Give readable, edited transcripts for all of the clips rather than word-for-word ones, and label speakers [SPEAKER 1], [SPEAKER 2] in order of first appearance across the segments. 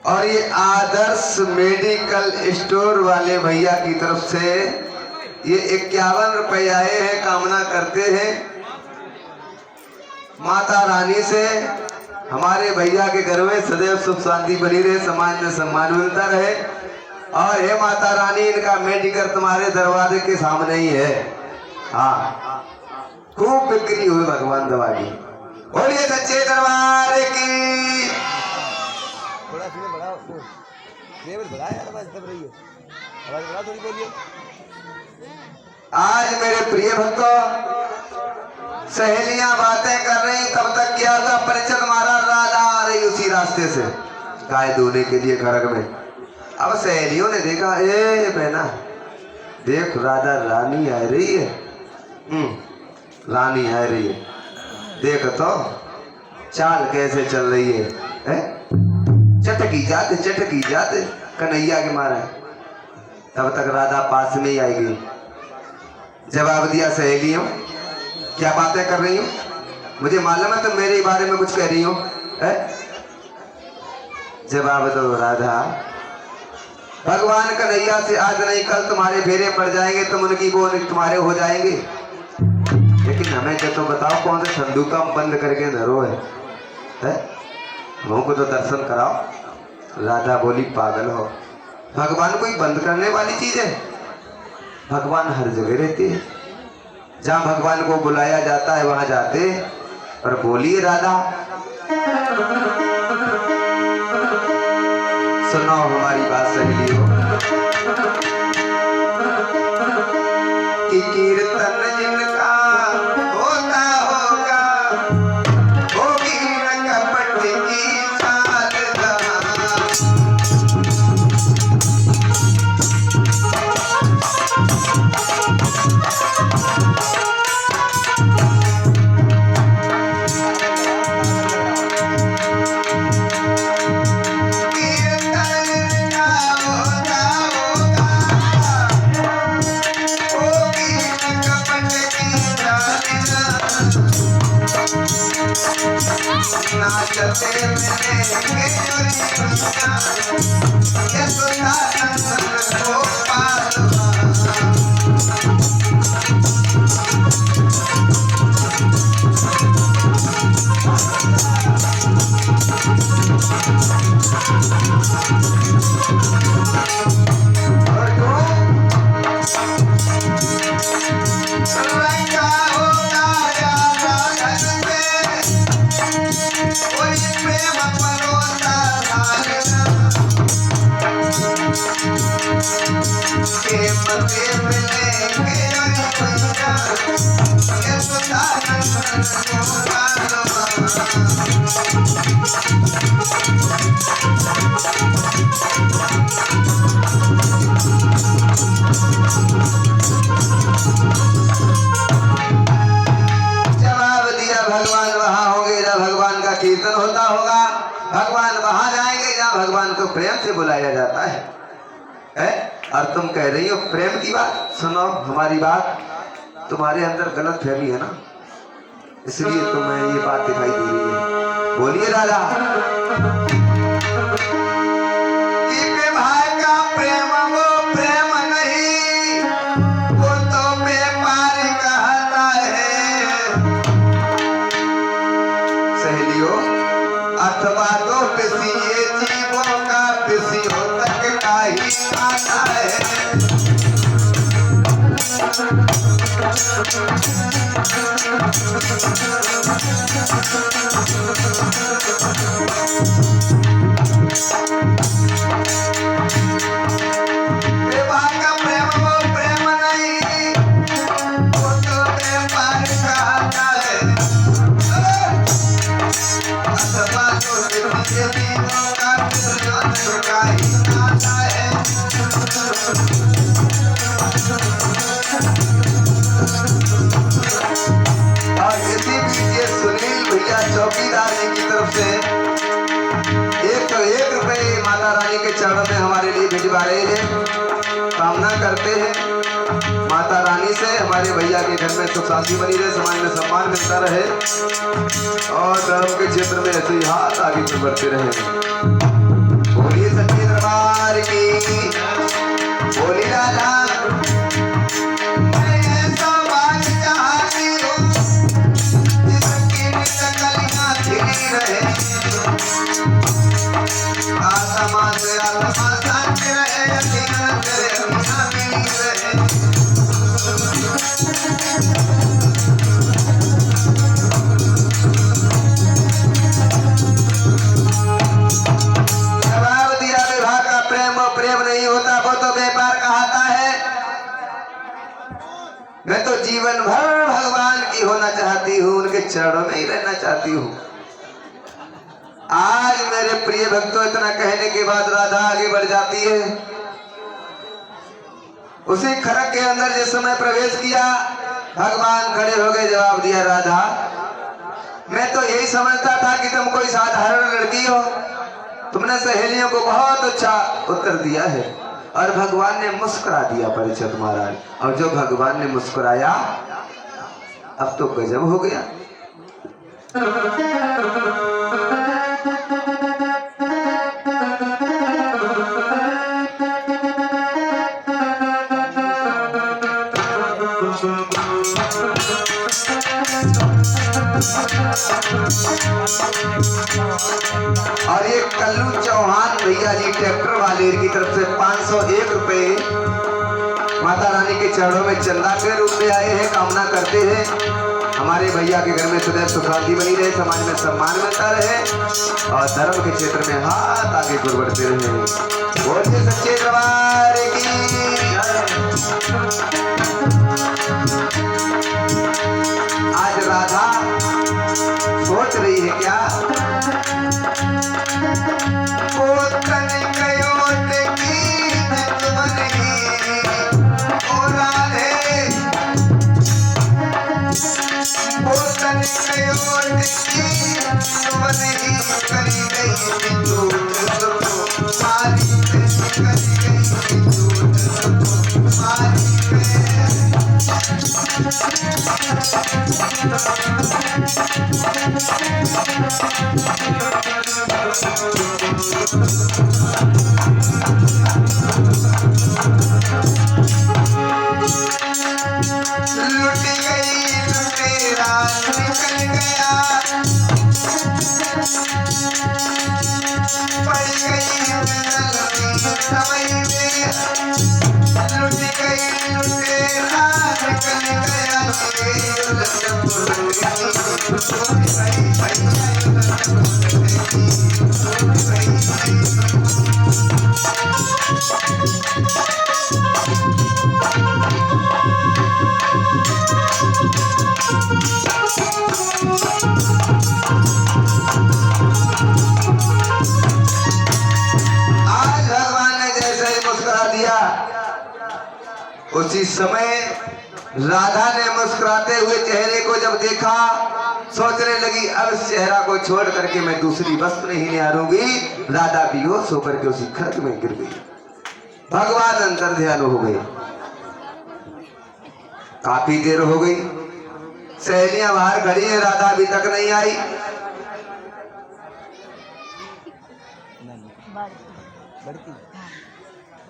[SPEAKER 1] और ये आदर्श medical store वाले भैया की तरफ से ये 51 रुपए आए हैं। कामना करते हैं माता रानी से हमारे भैया के घर में सदैव सुख शांति बनी रहे, समाज में सम्मान मिलता रहे। और हे माता रानी, इनका मेडिकल तुम्हारे दरवाजे के सामने ही है। हाँ, खूब बिक्री हुई भगवान दवा की। बोलिए सच्चे दरबार की।
[SPEAKER 2] थोड़ा सा बढ़ा, बढ़ा यार, आवाज दब रही है, आवाज बढ़ा थोड़ी, बोलिए।
[SPEAKER 1] आज मेरे प्रिय भक्तों, सहेलियां बातें कर रही, तब तक क्या था परिचय मारा, राधा आ रही उसी रास्ते से गाय धोने के लिए खरग में। अब सहेलियों ने देखा, ए बहना देख, राधा रानी आ रही है। रानी आ रही है, देख तो चाल कैसे चल रही है? चटकी जाते कन्हैया के मारे। तब तक राधा पास में ही आएगी। जवाब दिया, सहेलियों क्या बातें कर रही हो? मुझे मालूम है तुम मेरे बारे में कुछ कह रही हो। जवाब दो राधा। भगवान कन्हैया से आज नहीं कल तुम्हारे फेरे पड़ जाएंगे, तुम उनकी वो तुम्हारे हो जाएंगे। लेकिन हमें क्या तो बताओ, कौन से संदूक हम बंद करके धरो है? हमको तो दर्शन कराओ। राधा बोली, पागल हो, भगवान कोई बंद करने वाली चीज है? भगवान हर जगह रहते हैं, जहाँ भगवान को बुलाया जाता है वहां जाते। पर बोलिए राधा, सुनो हमारी बात सही हो कि कीर्तन जिनका होता होगा, होगी न कपट की चाल। कीर्तन होता होगा, भगवान वहां जाएंगे जहाँ भगवान को प्रेम से बुलाया जाता है? और तुम कह रही हो प्रेम की बात। सुनो हमारी बात, तुम्हारे अंदर गलत फहमी है ना, इसलिए तुम्हें ये बात दिखाई दे रही है। बोलिए राधा। भाई का प्रेम वो प्रेम नहीं, वो तो व्यापार कहता है। सहेलियों, अथवा तो पिसिए जीवों का पिसियो तक का ही आता है। दीनों का दुर्योधन का ही नाता है। और इसी बीच ये सुनील भैया चौकीदार जी की तरफ से 1 रुपए माता रानी के चरणों में हमारे लिए भिजवा रहे हैं। कामना करते हैं माता रानी से हमारे भैया के घर में सुख शांति बनी रहे, समाज में सम्मान मिलता रहे और धर्म के क्षेत्र में ऐसे ही हाथ आगे बढ़ते रहे। बोलिए सच्चे दरबार की, बोली राधा। मैं ऐसा बात चाहती हूँ जिसकी निकलियाँ खिली रहे, आत्मा से आत्मा साथ रहे, यकीन करे दुनिया मिली रहे। जवाब दिया विवाह का प्रेम और प्रेम नहीं होता, वो तो व्यापार कहता है। मैं तो जीवन भर भगवान की होना चाहती हूँ, उनके चरणों में ही रहना चाहती हूँ। आज मेरे प्रिय भक्तों इतना कहने के बाद राधा आगे बढ़ जाती है। उसी खरक के अंदर जिस समय प्रवेश किया भगवान खड़े हो गए, जवाब दिया राधा मैं तो यही समझता था कि तुम कोई साधारण लड़की हो, तुमने सहेलियों को बहुत अच्छा उत्तर दिया है। और भगवान ने मुस्कुरा दिया परीक्षित महाराज, और जो भगवान ने मुस्कुराया अब तो गजब हो गया। और ये कल्लू चौहान भैया जी ट्रैक्टर वाले की तरफ से 501 रुपए माता रानी के चरणों में चंदा के रूप में आए हैं। कामना करते हैं हमारे भैया के घर में सदैव सुख शांति बनी रहे, समाज में सम्मान मिलता रहे और धर्म के क्षेत्र में हाथ आगे बढ़ते रहे। बोलिए सच्चे दरबार की। आज राधा सोच रही है क्या, उसी समय राधा ने मुस्कुराते हुए चेहरे को जब देखा, सोचने लगी अब इस चेहरा को छोड़ करके मैं दूसरी वस्तु नहीं निहारूंगी। राधा बेहोश होकर के उसी खर्च में गिर गई। भगवान अंतर ध्यान हो गए। काफी देर हो गई, सहेलियां बाहर खड़ी हैं, राधा अभी तक नहीं आई।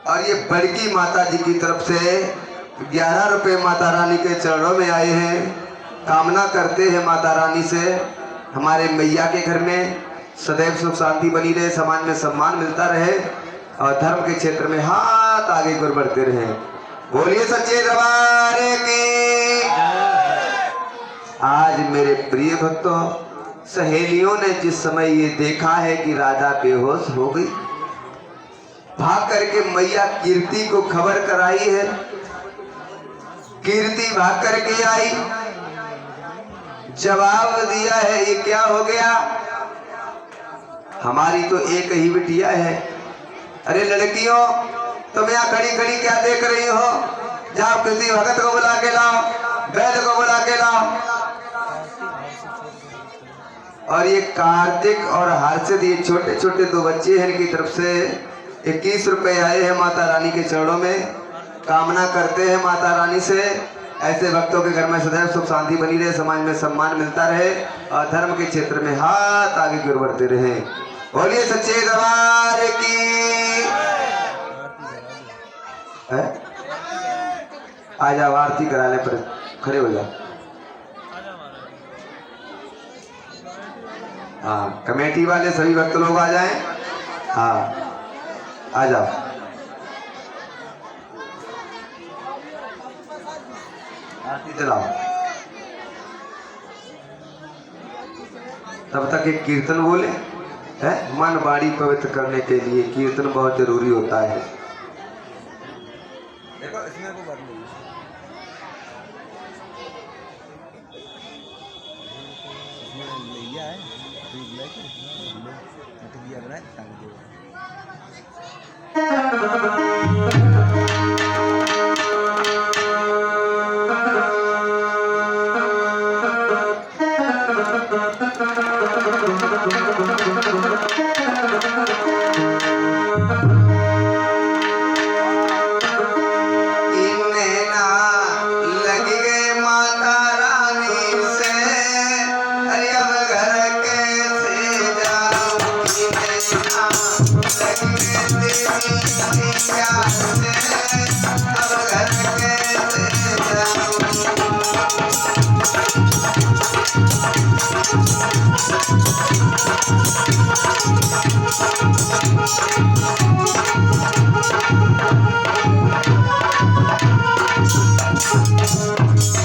[SPEAKER 1] और ये बड़की माता जी की तरफ से 11 रुपए माता रानी के चरणों में आए हैं। कामना करते हैं माता रानी से हमारे मैया के घर में सदैव सुख शांति बनी रहे, समाज में सम्मान मिलता रहे और धर्म के क्षेत्र में हाथ आगे कर बढ़ते रहे। बोलिए सच्चे दरबार की। आज मेरे प्रिय भक्तों, सहेलियों ने जिस समय ये देखा है कि राधा बेहोश हो गई, भाग करके मैया कीर्ति को खबर कराई है। कीर्ति भाग करके आई, जवाब दिया है ये क्या हो गया। हमारी तो एक ही बिटिया है। अरे लड़कियों, तुम यहाँ खड़ी खड़ी क्या देख रही हो? जाओ किसी भगत को बुला के लाओ, वैद्य को बुला के लाओ। और ये कार्तिक और हर्षित, ये छोटे छोटे दो बच्चे हैं, इनकी तरफ से 21 रुपए आए हैं माता रानी के चरणों में। कामना करते हैं माता रानी से ऐसे भक्तों के घर में सदैव सुख शांति बनी रहे, समाज में सम्मान मिलता रहे और धर्म के क्षेत्र में हाथ आगे की ओर बढ़ते रहे। बोलिए सच्चे दरबार की। आ जाओ, आरती कराने पर खड़े हो जाओ। हाँ, कमेटी वाले सभी भक्त लोग आ जाएं। हाँ, आ जाओ। आरती चलाओ। तब तक एक कीर्तन बोले है। मन वाणी पवित्र करने के लिए कीर्तन बहुत जरूरी होता है।
[SPEAKER 2] देखो इसमें को बात नहीं लिया है, मटिया बनाए टांग दो।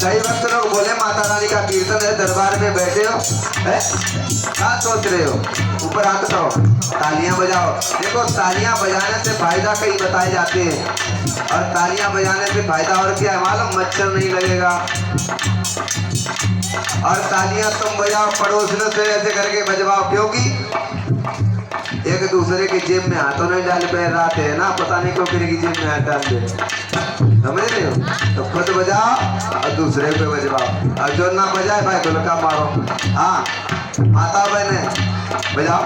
[SPEAKER 1] कई वक्त लोग बोले माता रानी का कीर्तन है, दरबार में बैठे हो, है क्या सोच रहे हो? ऊपर हाथ उठाओ, तालियां बजाओ। देखो, तालियां बजाने से फायदा कई बताए जाते हैं, और तालियां बजाने से फायदा और क्या है मालूम? मच्छर नहीं लगेगा। और तालियां तुम बजाओ पड़ोसियों से ऐसे करके बजवाओ, क्योंकि एक दूसरे की जेब में हाथों नहीं डाल पे रहते हैं ना, पता नहीं क्यों किसी की जेब में हाथ डाल दे। समझ रहे हो? तो खुद बजाओ और दूसरे पे बजवाओ, और जो ना बजाए भाई ढोलका मारो। हाँ, माता बहने बजाओ।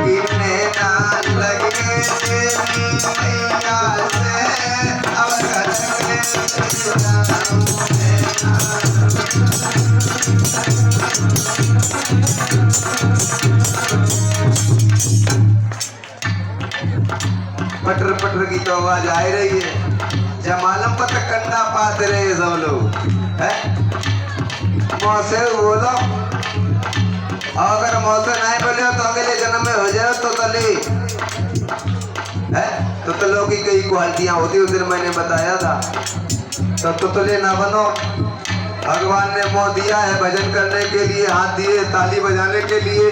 [SPEAKER 1] कितने ना लगे मैया से अब घर पटर पटर की तो आवाज आ रही है। जमालम पर कंधा पाते रहे सब लोग, है मौसे बोलो। अगर मौसे नहीं बोले तो अगले जन्म में हो जाए तो तली है। तो तलों की कई क्वालिटियां होती, उस दिन मैंने बताया था। तो तले ना बनो। भगवान ने मुंह दिया है भजन करने के लिए, हाथ दिए ताली बजाने के लिए,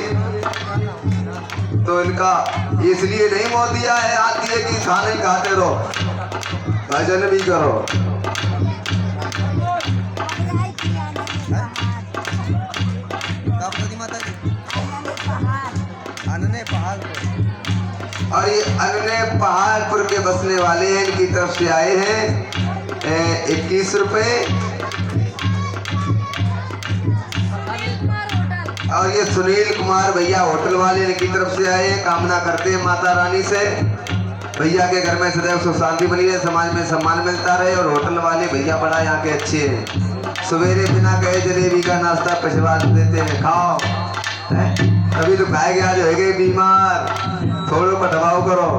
[SPEAKER 1] तो इनका इसलिए नहीं मोह दिया है, हाथ दिए कि खाने खाते रहो, भजन भी करो। और ये अन्य पहाड़पुर के बसने वाले हैं, इनकी तरफ से आए हैं 21 रुपए। और ये सुनील कुमार भैया होटल वाले, इनकी तरफ से आए, कामना करते हैं माता रानी से भैया के घर में सदैव सुख शांति बनी रहे, समाज में सम्मान मिलता रहे। और होटल वाले भैया बड़ा यहाँ के अच्छे हैं, सवेरे बिना कहे जलेबी का नाश्ता पिछवा देते हैं, खाओ है? अभी तो खाए आज हो गए बीमार, थोड़ो पर दबाव करो।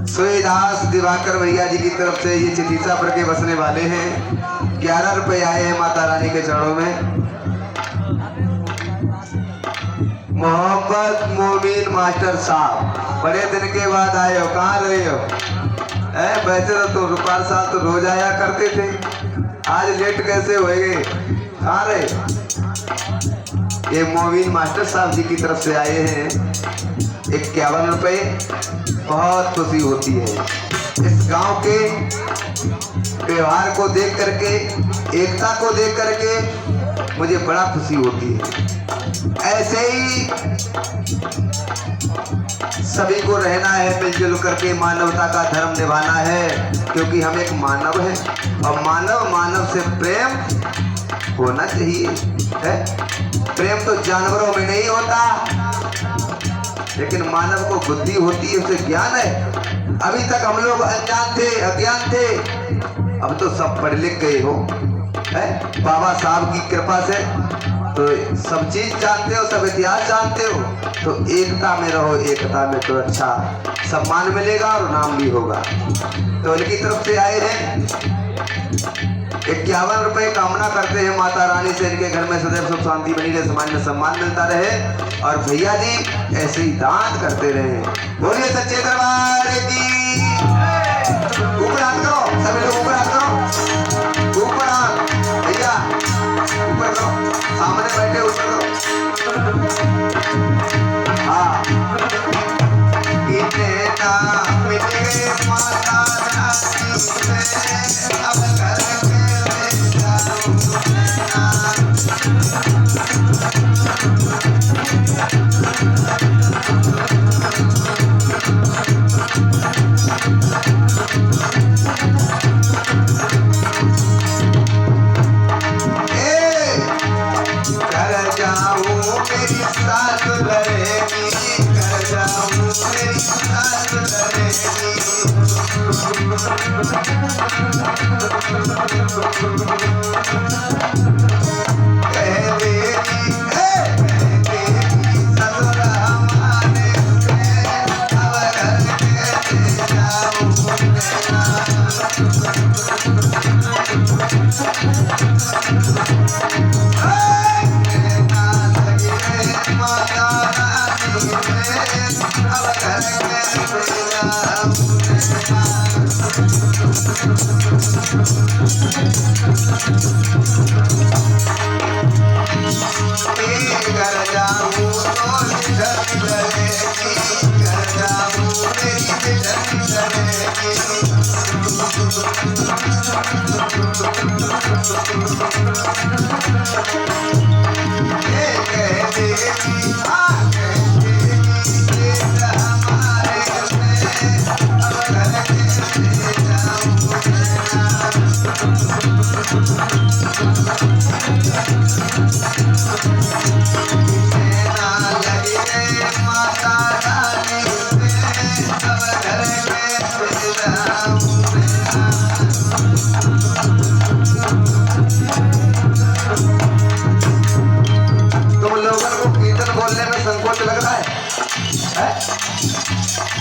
[SPEAKER 1] सुईदास दिवाकर भैया जी की तरफ से ये चितीसापुर के बसने वाले हैं, 11 रुपए आए हैं माता रानी के चरणों में। मोहम्मद मोमीन मास्टर साहब, बड़े दिन के बाद आए हो, कहाँ रहे हो? वैसे तो रुपाल साहब तो रोज आया करते थे, आज लेट कैसे हो गए? कहाँ रहे? ये मोमीन मास्टर साहब जी की तरफ से आए हैं 51 रुपए। बहुत खुशी होती है इस गांव के व्यवहार को देख करके, एकता को देख करके मुझे बड़ा खुशी होती है। ऐसे ही सभी को रहना है, मिलजुल करके मानवता का धर्म निभाना है, क्योंकि हम एक मानव हैं और मानव से प्रेम होना चाहिए है। प्रेम तो जानवरों में नहीं होता, लेकिन मानव को बुद्धि होती है, उसे ज्ञान है। अभी तक हम लोग अनजान थे, अज्ञान थे, अब तो सब पढ़ लिख गए हो है बाबा साहब की कृपा से, तो सब चीज जानते हो, सब इतिहास जानते हो। तो एकता में रहो, एकता में तो अच्छा सम्मान मिलेगा और नाम भी होगा। तो इनकी तरफ से आए हैं 51 रुपए कामना करते हैं माता रानी से, इनके घर में सदैव सुख शांति बनी रहे, समाज में सम्मान मिलता रहे और भैया जी ऐसे ही दान करते रहे। बोलिए सच्चे दरबार की। ऊपर हाथ करो, सभी लोग ऊपर हाथ करो, ऊपर हाथ भैया ऊपर करो, सामने बैठे ऊपर करो। हाँ इतना मिल गए माता रानी से, अब घर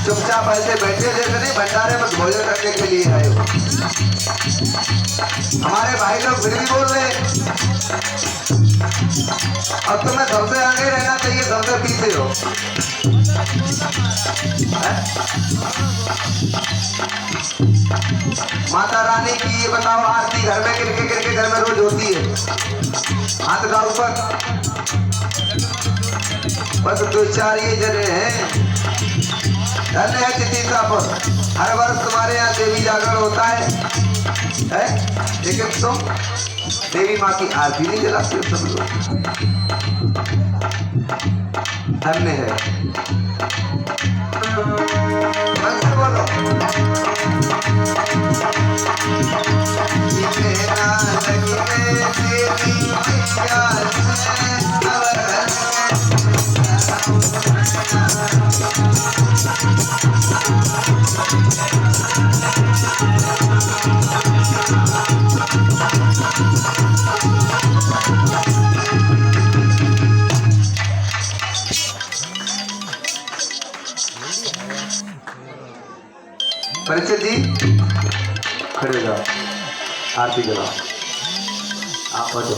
[SPEAKER 1] चुपचाप ऐसे बैठे जैसे नहीं, भंडारे में भोजन करने के लिए आए हो। हमारे भाई लोग फिर भी बोल रहे अब तुम्हें सबसे आगे रहना चाहिए, सबसे पीछे हो। माता रानी की ये बताओ आरती घर में किनके घर में रोज होती है? हाथ का ऊपर, बस 2-4 ये जने हैं। धन्य है चितिका पर, हर वर्ष तुम्हारे यहाँ देवी जागरण होता है? लेकिन तुम देवी माँ की आरती नहीं जलाते हो सब लोग। धन्य है, मन से बोलो। परिचय जी खड़े जाओ, आरती जलाओ, आप बचो।